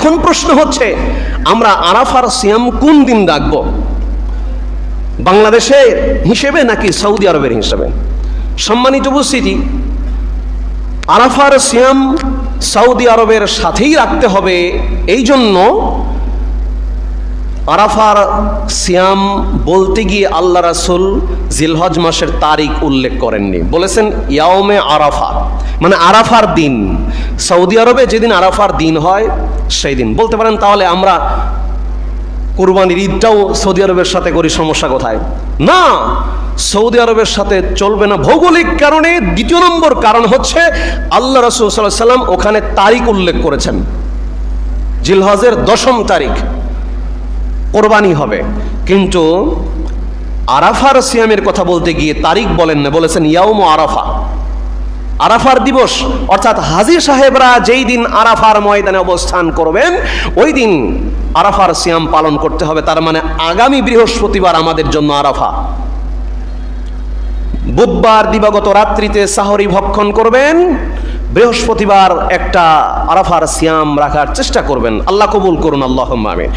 এখন প্রশ্ন হচ্ছে আমরা আরাফার সিয়াম কোন দিন রাখবো, বাংলাদেশের হিসেবে নাকি সৌদি আরবের হিসেবে? সম্মানিত উপস্থিতি, আরাফার সিয়াম সৌদি আরবের সাথেই রাখতে হবে। এই জন্য আরাফার সিয়াম বলতে গিয়ে আল্লাহ রাসূল জিলহজ মাসের তারিখ উল্লেখ করেননি, বলেছেন ইয়াউমে আরাফা, মানে আরাফার দিন। সৌদি আরবে যেদিন আরাফার দিন হয় সেই দিন। বলতে পারেন তাহলে আমরা কুরবানির ঈদটাও সৌদি আরবের সাথে করি, সমস্যা কোথায়? না, সৌদি আরবের সাথে চলবে না ভৌগোলিক কারণে। দ্বিতীয় নম্বর কারণ হচ্ছে আল্লাহ রাসূল সাল্লাল্লাহু আলাইহি ওয়াসাল্লাম ওখানে তারিখ উল্লেখ করেছেন, জিলহজের 10ম তারিখ কোরবানি হবে, কিন্তু আরাফার সিয়ামের কথা বলতে গিয়ে তারিখ বলেন না, বলেছেন ইয়াউম আরাফা, আরাফার দিবস। অর্থাৎ হাজী সাহেবরা যেই দিন আরাফার ময়দানে অবস্থান করবেন ওই দিন আরাফার সিয়াম পালন করতে হবে। তার মানে আগামী বৃহস্পতিবার আমাদের জন্য আরাফা। বুধবার দিবাগত রাত্রিতে সাহরি ভক্ষণ করবেন, বৃহস্পতিবার একটা আরাফার সিয়াম রাখার চেষ্টা করবেন। আল্লাহ কবুল করুন, আল্লাহুম্মা আমিন।